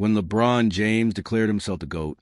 When LeBron James declared himself the GOAT,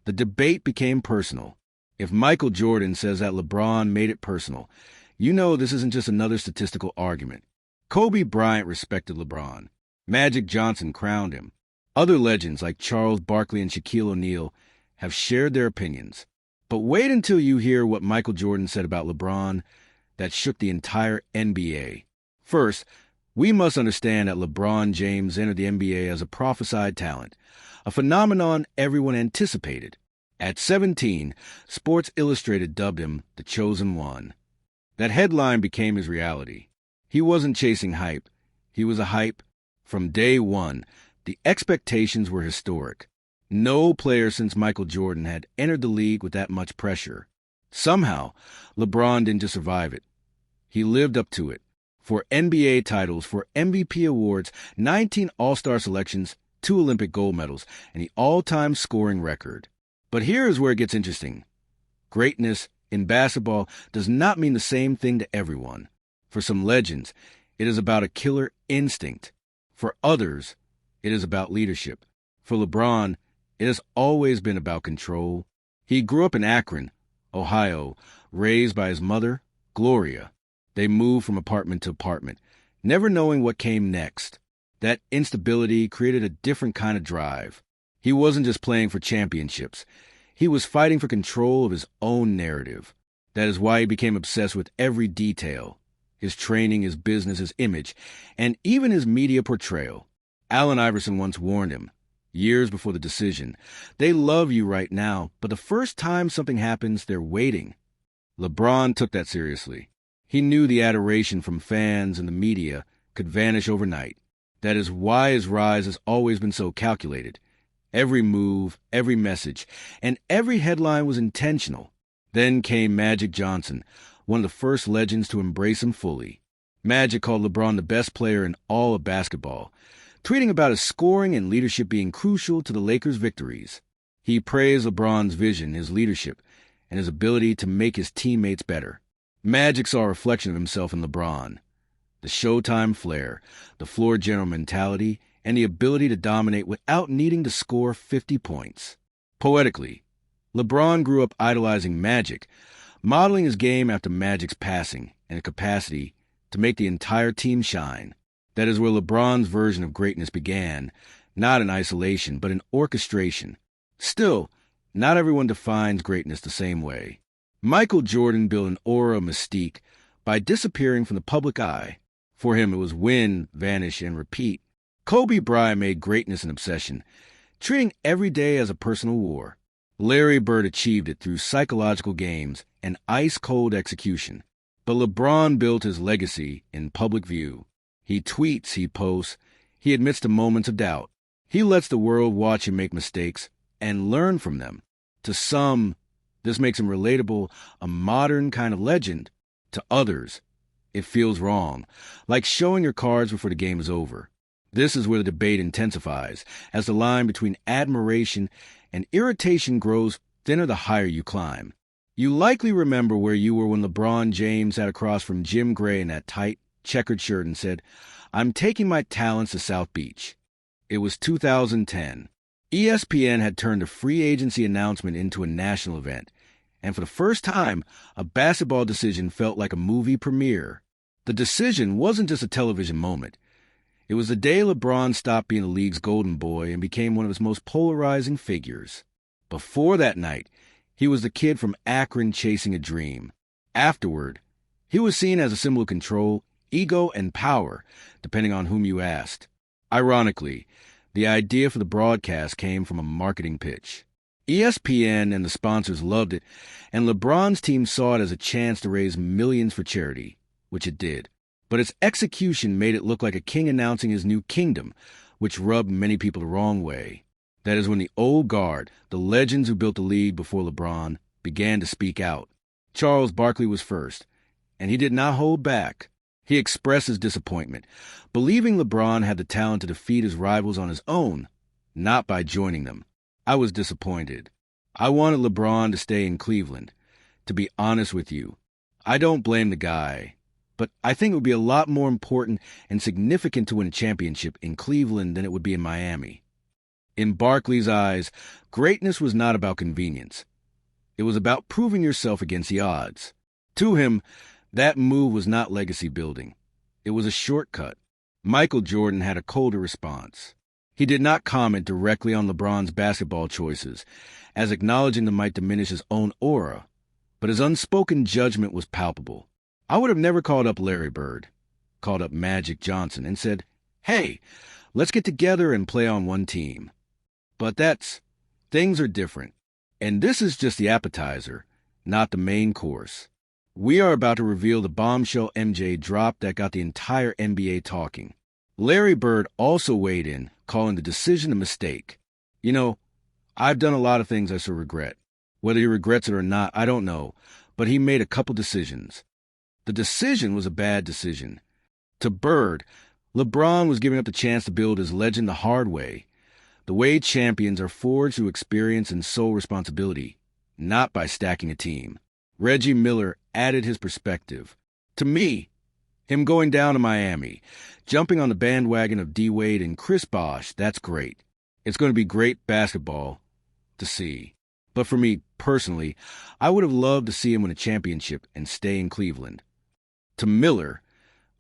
the debate became personal. If Michael Jordan says that LeBron made it personal, you know this isn't just another statistical argument. Kobe Bryant respected LeBron. Magic Johnson crowned him. Other legends like Charles Barkley and Shaquille O'Neal have shared their opinions. But wait until you hear what Michael Jordan said about LeBron that shook the entire NBA. First, we must understand that LeBron James entered the NBA as a prophesied talent, a phenomenon everyone anticipated. At 17, Sports Illustrated dubbed him the Chosen One. That headline became his reality. He wasn't chasing hype. He was a hype. From day one, the expectations were historic. No player since Michael Jordan had entered the league with that much pressure. Somehow, LeBron didn't just survive it. He lived up to it. 4 NBA titles, 4 MVP awards, 19 All-Star selections, 2 Olympic gold medals, and the all-time scoring record. But here is where it gets interesting. Greatness in basketball does not mean the same thing to everyone. For some legends, it is about a killer instinct. For others, it is about leadership. For LeBron, it has always been about control. He grew up in Akron, Ohio, raised by his mother, Gloria. They moved from apartment to apartment, never knowing what came next. That instability created a different kind of drive. He wasn't just playing for championships. He was fighting for control of his own narrative. That is why he became obsessed with every detail. His training, his business, his image, and even his media portrayal. Allen Iverson once warned him, years before the decision, "They love you right now, but the first time something happens, they're waiting." LeBron took that seriously. He knew the adoration from fans and the media could vanish overnight. That is why his rise has always been so calculated. Every move, every message, and every headline was intentional. Then came Magic Johnson, one of the first legends to embrace him fully. Magic called LeBron the best player in all of basketball, tweeting about his scoring and leadership being crucial to the Lakers' victories. He praised LeBron's vision, his leadership, and his ability to make his teammates better. Magic saw a reflection of himself in LeBron. The Showtime flair, the floor general mentality, and the ability to dominate without needing to score 50 points. Poetically, LeBron grew up idolizing Magic, modeling his game after Magic's passing and a capacity to make the entire team shine. That is where LeBron's version of greatness began, not in isolation, but in orchestration. Still, not everyone defines greatness the same way. Michael Jordan built an aura of mystique by disappearing from the public eye. For him, it was win, vanish, and repeat. Kobe Bryant made greatness an obsession, treating every day as a personal war. Larry Bird achieved it through psychological games and ice-cold execution. But LeBron built his legacy in public view. He tweets, he posts, he admits to moments of doubt. He lets the world watch him make mistakes and learn from them. To some, this makes him relatable, a modern kind of legend. To others, it feels wrong, like showing your cards before the game is over. This is where the debate intensifies, as the line between admiration and irritation grows thinner the higher you climb. You likely remember where you were when LeBron James sat across from Jim Gray in that tight, checkered shirt and said, "I'm taking my talents to South Beach." It was 2010. ESPN had turned a free agency announcement into a national event, and for the first time, a basketball decision felt like a movie premiere. The decision wasn't just a television moment. It was the day LeBron stopped being the league's golden boy and became one of its most polarizing figures. Before that night, he was the kid from Akron chasing a dream. Afterward, he was seen as a symbol of control, ego, and power, depending on whom you asked. Ironically, the idea for the broadcast came from a marketing pitch. ESPN and the sponsors loved it, and LeBron's team saw it as a chance to raise millions for charity, which it did. But its execution made it look like a king announcing his new kingdom, which rubbed many people the wrong way. That is when the old guard, the legends who built the league before LeBron, began to speak out. Charles Barkley was first, and he did not hold back. He expressed his disappointment, believing LeBron had the talent to defeat his rivals on his own, not by joining them. I was disappointed. I wanted LeBron to stay in Cleveland. To be honest with you, I don't blame the guy, but I think it would be a lot more important and significant to win a championship in Cleveland than it would be in Miami. In Barkley's eyes, greatness was not about convenience. It was about proving yourself against the odds. To him, that move was not legacy building. It was a shortcut. Michael Jordan had a colder response. He did not comment directly on LeBron's basketball choices, as acknowledging them might diminish his own aura, but his unspoken judgment was palpable. I would have never called up Larry Bird, called up Magic Johnson, and said, "Hey, let's get together and play on one team." But things are different. And this is just the appetizer, not the main course. We are about to reveal the bombshell MJ dropped that got the entire NBA talking. Larry Bird also weighed in, calling the decision a mistake. You know, I've done a lot of things I still regret. Whether he regrets it or not, I don't know, but he made a couple decisions. The decision was a bad decision. To Bird, LeBron was giving up the chance to build his legend the hard way. The way champions are forged through experience and sole responsibility, not by stacking a team. Reggie Miller added his perspective. To me, him going down to Miami, jumping on the bandwagon of D-Wade and Chris Bosh, that's great. It's going to be great basketball to see. But for me, personally, I would have loved to see him win a championship and stay in Cleveland. To Miller,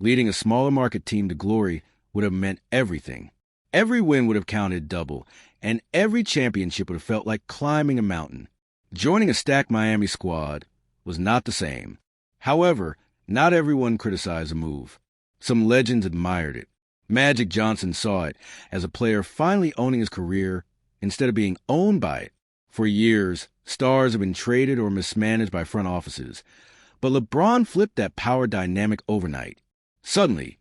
leading a smaller market team to glory would have meant everything. Every win would have counted double, and every championship would have felt like climbing a mountain. Joining a stacked Miami squad was not the same. However, not everyone criticized the move. Some legends admired it. Magic Johnson saw it as a player finally owning his career instead of being owned by it. For years, stars have been traded or mismanaged by front offices. But LeBron flipped that power dynamic overnight. Suddenly,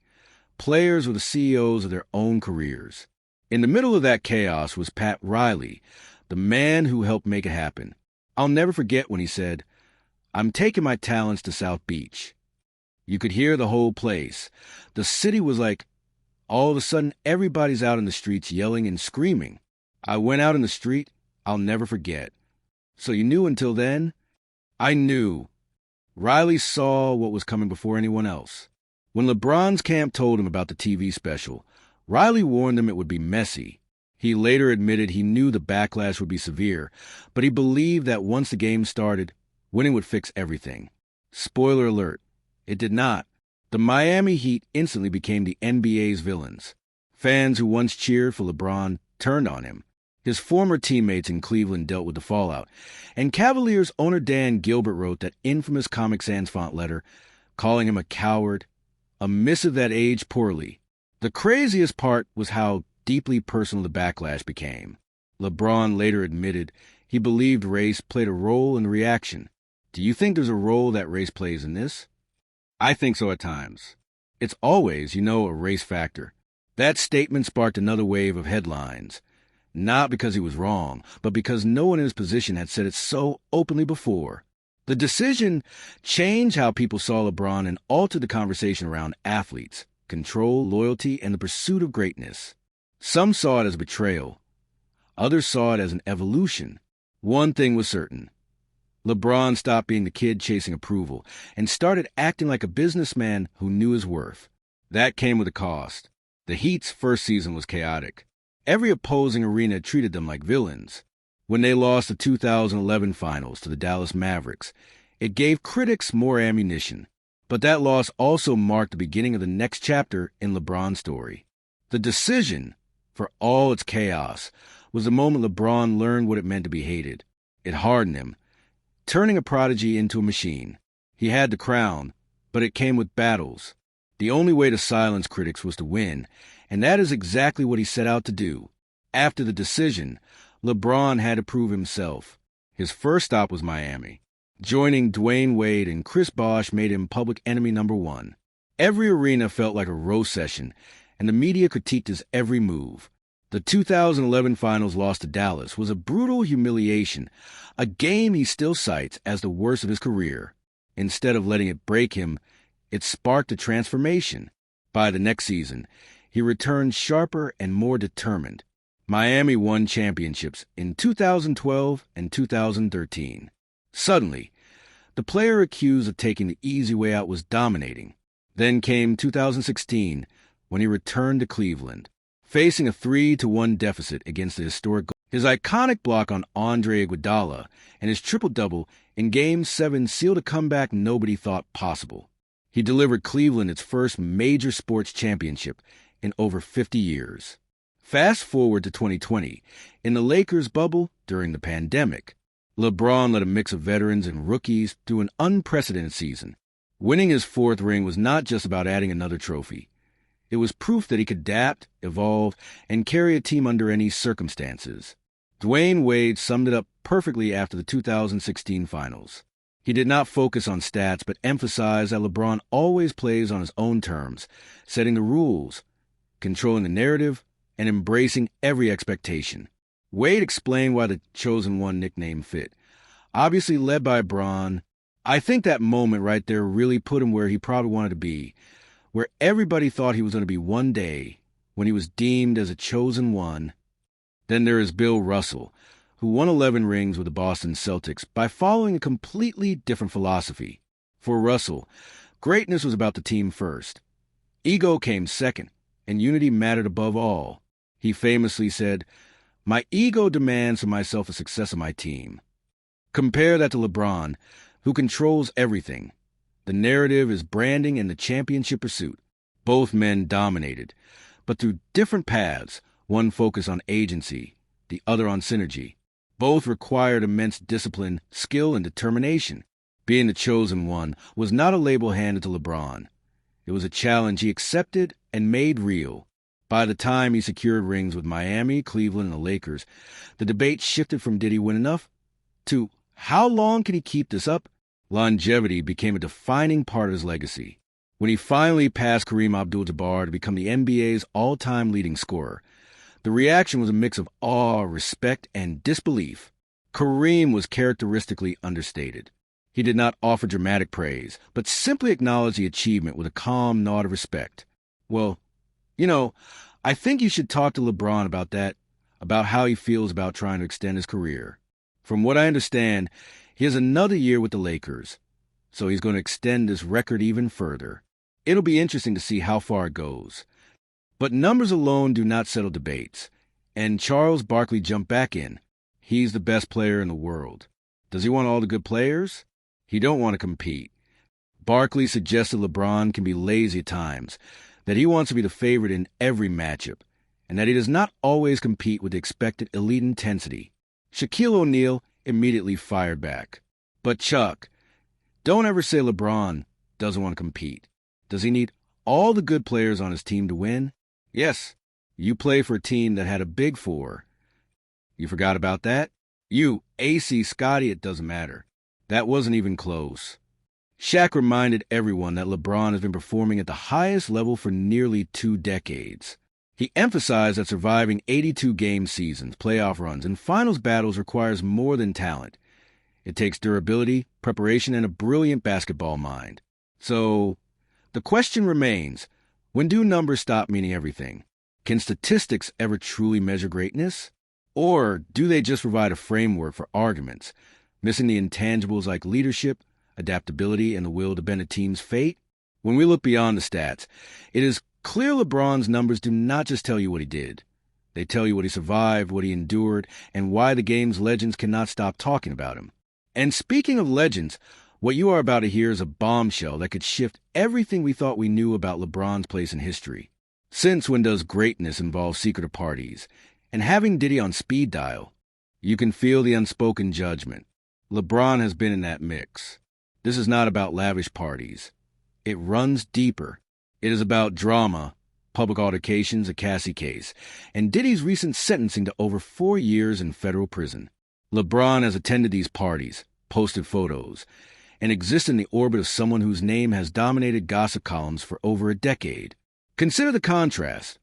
players were the CEOs of their own careers. In the middle of that chaos was Pat Riley, the man who helped make it happen. I'll never forget when he said, "I'm taking my talents to South Beach." You could hear the whole place. The city was like, all of a sudden, everybody's out in the streets yelling and screaming. I went out in the street, I'll never forget. So you knew until then? I knew. Riley saw what was coming before anyone else. When LeBron's camp told him about the TV special, Riley warned him it would be messy. He later admitted he knew the backlash would be severe, but he believed that once the game started, winning would fix everything. Spoiler alert, it did not. The Miami Heat instantly became the NBA's villains. Fans who once cheered for LeBron turned on him. His former teammates in Cleveland dealt with the fallout, and Cavaliers owner Dan Gilbert wrote that infamous Comic Sans font letter, calling him a coward, a missive that aged poorly. The craziest part was how deeply personal the backlash became. LeBron later admitted he believed race played a role in the reaction. Do you think there's a role that race plays in this? I think so at times. It's always, a race factor. That statement sparked another wave of headlines. Not because he was wrong, but because no one in his position had said it so openly before. The decision changed how people saw LeBron and altered the conversation around athletes, control, loyalty, and the pursuit of greatness. Some saw it as betrayal. Others saw it as an evolution. One thing was certain. LeBron stopped being the kid chasing approval and started acting like a businessman who knew his worth. That came with a cost. The Heat's first season was chaotic. Every opposing arena treated them like villains. When they lost the 2011 finals to the Dallas Mavericks, it gave critics more ammunition. But that loss also marked the beginning of the next chapter in LeBron's story. The decision, for all its chaos, was the moment LeBron learned what it meant to be hated. It hardened him, turning a prodigy into a machine. He had the crown, but it came with battles. The only way to silence critics was to win, and that is exactly what he set out to do. After the decision, LeBron had to prove himself. His first stop was Miami. Joining Dwayne Wade and Chris Bosh made him public enemy number one. Every arena felt like a roast session, and the media critiqued his every move. The 2011 finals loss to Dallas was a brutal humiliation, a game he still cites as the worst of his career. Instead of letting it break him, it sparked a transformation. By the next season, he returned sharper and more determined. Miami won championships in 2012 and 2013. Suddenly, the player accused of taking the easy way out was dominating. Then came 2016, when he returned to Cleveland. facing a 3-1 deficit against the historic goal. His iconic block on Andre Iguodala and his triple-double in Game 7 sealed a comeback nobody thought possible. He delivered Cleveland its first major sports championship in over 50 years. Fast forward to 2020. In the Lakers bubble during the pandemic, LeBron led a mix of veterans and rookies through an unprecedented season. Winning his fourth ring was not just about adding another trophy. It was proof that he could adapt, evolve, and carry a team under any circumstances. Dwayne Wade summed it up perfectly after the 2016 finals. He did not focus on stats, but emphasized that LeBron always plays on his own terms, setting the rules, controlling the narrative, and embracing every expectation. Wade explained why the Chosen One nickname fit. Obviously led by Bron, I think that moment right there really put him where he probably wanted to be, where everybody thought he was going to be one day, when he was deemed as a Chosen One. Then there is Bill Russell, who won 11 rings with the Boston Celtics by following a completely different philosophy. For Russell, greatness was about the team first. Ego came second, and unity mattered above all. He famously said, "My ego demands for myself the success of my team." Compare that to LeBron, who controls everything. The narrative is branding and the championship pursuit. Both men dominated, but through different paths, one focused on agency, the other on synergy. Both required immense discipline, skill, and determination. Being the Chosen One was not a label handed to LeBron. It was a challenge he accepted and made real. By the time he secured rings with Miami, Cleveland, and the Lakers, the debate shifted from did he win enough to how long can he keep this up? Longevity became a defining part of his legacy. When he finally passed Kareem Abdul-Jabbar to become the NBA's all-time leading scorer, the reaction was a mix of awe, respect, and disbelief. Kareem was characteristically understated. He did not offer dramatic praise, but simply acknowledged the achievement with a calm nod of respect. Well, I think you should talk to LeBron about that, about how he feels about trying to extend his career. From what I understand, he has another year with the Lakers, so he's going to extend this record even further. It'll be interesting to see how far it goes. But numbers alone do not settle debates, and Charles Barkley jumped back in. He's the best player in the world. Does he want all the good players? He don't want to compete. Barkley suggested LeBron can be lazy at times, that he wants to be the favorite in every matchup, and that he does not always compete with the expected elite intensity. Shaquille O'Neal immediately fired back. But Chuck, don't ever say LeBron doesn't want to compete. Does he need all the good players on his team to win? Yes, you play for a team that had a big four. You forgot about that? You, AC, Scotty, it doesn't matter. That wasn't even close. Shaq reminded everyone that LeBron has been performing at the highest level for nearly 2 decades. He emphasized that surviving 82-game seasons, playoff runs, and finals battles requires more than talent. It takes durability, preparation, and a brilliant basketball mind. So, the question remains, when do numbers stop meaning everything? Can statistics ever truly measure greatness? Or do they just provide a framework for arguments, missing the intangibles like leadership, adaptability, and the will to bend a team's fate? When we look beyond the stats, it is clear LeBron's numbers do not just tell you what he did. They tell you what he survived, what he endured, and why the game's legends cannot stop talking about him. And speaking of legends, what you are about to hear is a bombshell that could shift everything we thought we knew about LeBron's place in history. Since when does greatness involve secretive parties? And having Diddy on speed dial, you can feel the unspoken judgment. LeBron has been in that mix. This is not about lavish parties. It runs deeper. It is about drama, public altercations, a Cassie case, and Diddy's recent sentencing to over 4 years in federal prison. LeBron has attended these parties, posted photos, and exists in the orbit of someone whose name has dominated gossip columns for over a decade. Consider the contrast.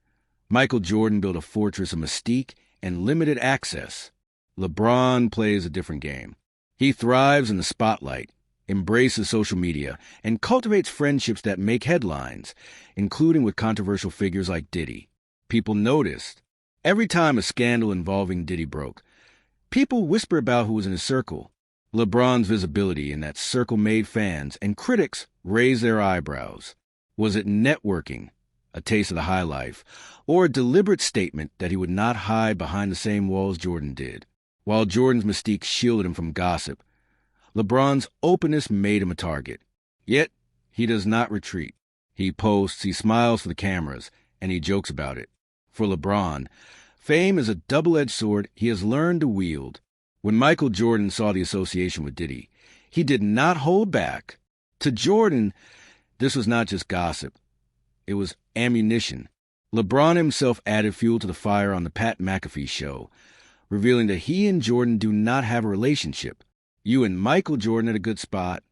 Michael Jordan built a fortress of mystique and limited access. LeBron plays a different game. He thrives in the spotlight, embraces social media, and cultivates friendships that make headlines, including with controversial figures like Diddy. People noticed. Every time a scandal involving Diddy broke, people whisper about who was in his circle. LeBron's visibility in that circle made fans and critics raise their eyebrows. Was it networking, a taste of the high life, or a deliberate statement that he would not hide behind the same walls Jordan did. While Jordan's mystique shielded him from gossip, LeBron's openness made him a target. Yet, he does not retreat. He posts, he smiles for the cameras, and he jokes about it. For LeBron, fame is a double-edged sword he has learned to wield. When Michael Jordan saw the association with Diddy, he did not hold back. To Jordan, this was not just gossip. It was ammunition. LeBron himself added fuel to the fire on the Pat McAfee show, revealing that he and Jordan do not have a relationship. You and Michael Jordan at a good spot.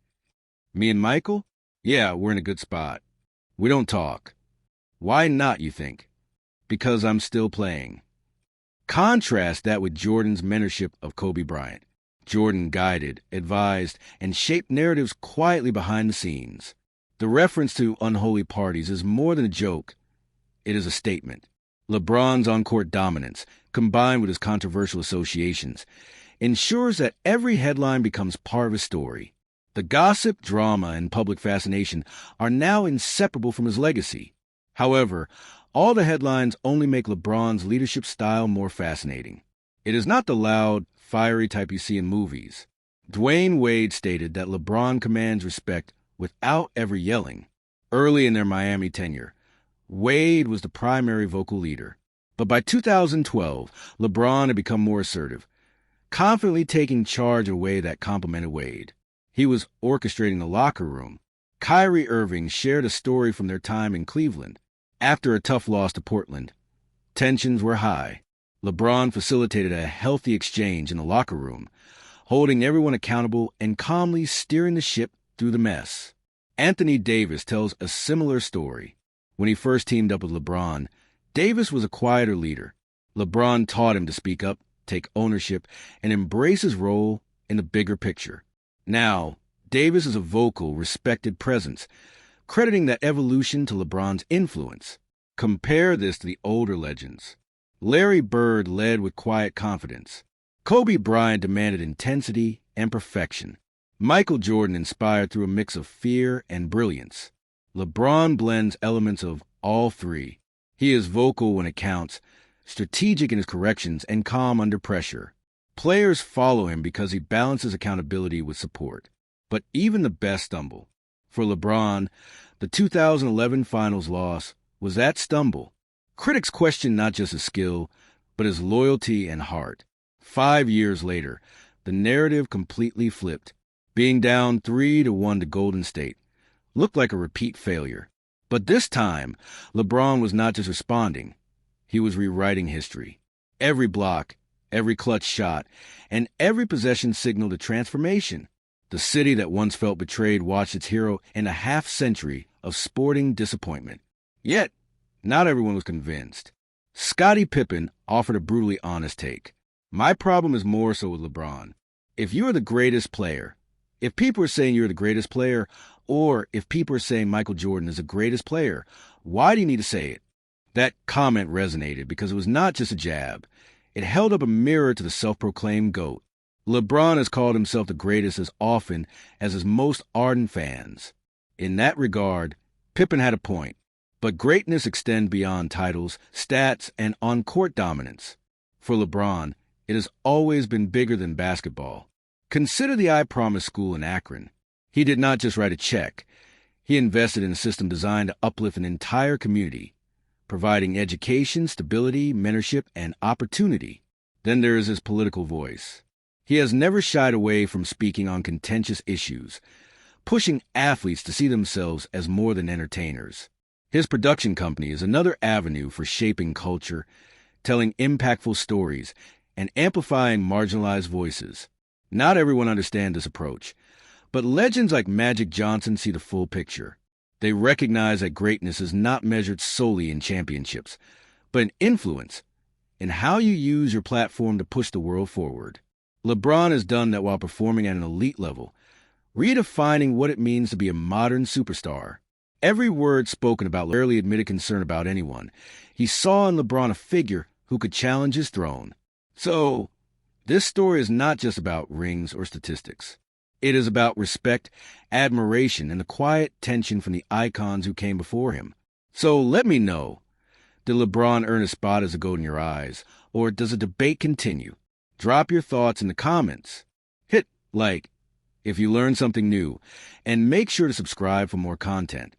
Me and Michael? Yeah, we're in a good spot. We don't talk. Why not, you think? Because I'm still playing. Contrast that with Jordan's mentorship of Kobe Bryant. Jordan guided, advised, and shaped narratives quietly behind the scenes. The reference to unholy parties is more than a joke. It is a statement. LeBron's on-court dominance, combined with his controversial associations, ensures that every headline becomes part of his story. The gossip, drama, and public fascination are now inseparable from his legacy. However, all the headlines only make LeBron's leadership style more fascinating. It is not the loud, fiery type you see in movies. Dwayne Wade stated that LeBron commands respect without ever yelling. Early in their Miami tenure, Wade was the primary vocal leader. But by 2012, LeBron had become more assertive, confidently taking charge in a way that complimented Wade. He was orchestrating the locker room. Kyrie Irving shared a story from their time in Cleveland. After a tough loss to Portland, tensions were high. LeBron facilitated a healthy exchange in the locker room, holding everyone accountable and calmly steering the ship through the mess. Anthony Davis tells a similar story. When he first teamed up with LeBron, Davis was a quieter leader. LeBron taught him to speak up, take ownership, and embrace his role in the bigger picture. Now, Davis is a vocal, respected presence, crediting that evolution to LeBron's influence. Compare this to the older legends. Larry Bird led with quiet confidence. Kobe Bryant demanded intensity and perfection. Michael Jordan inspired through a mix of fear and brilliance. LeBron blends elements of all three. He is vocal when it counts, strategic in his corrections, and calm under pressure. Players follow him because he balances accountability with support. But even the best stumble. For LeBron, the 2011 Finals loss was that stumble. Critics questioned not just his skill, but his loyalty and heart. 5 years later, the narrative completely flipped. Being down 3-1 to Golden State looked like a repeat failure. But this time, LeBron was not just responding. He was rewriting history. Every block, every clutch shot, and every possession signaled a transformation. The city that once felt betrayed watched its hero in a half-century of sporting disappointment. Yet, not everyone was convinced. Scottie Pippen offered a brutally honest take. My problem is more so with LeBron. If you are the greatest player, if people are saying you're the greatest player, or if people are saying Michael Jordan is the greatest player, why do you need to say it? That comment resonated because it was not just a jab. It held up a mirror to the self-proclaimed GOAT. LeBron has called himself the greatest as often as his most ardent fans. In that regard, Pippen had a point. But greatness extends beyond titles, stats, and on-court dominance. For LeBron, it has always been bigger than basketball. Consider the I Promise School in Akron. He did not just write a check. He invested in a system designed to uplift an entire community, providing education, stability, mentorship, and opportunity. Then there is his political voice. He has never shied away from speaking on contentious issues, pushing athletes to see themselves as more than entertainers. His production company is another avenue for shaping culture, telling impactful stories, and amplifying marginalized voices. Not everyone understands this approach, but legends like Magic Johnson see the full picture. They recognize that greatness is not measured solely in championships, but in influence, in how you use your platform to push the world forward. LeBron has done that while performing at an elite level, redefining what it means to be a modern superstar. Every word spoken about rarely admitted concern about anyone. He saw in LeBron a figure who could challenge his throne. So, this story is not just about rings or statistics. It is about respect, admiration, and the quiet tension from the icons who came before him. So let me know. Did LeBron earn a spot as a GOAT in your eyes? Or does the debate continue? Drop your thoughts in the comments. Hit like if you learned something new. And make sure to subscribe for more content.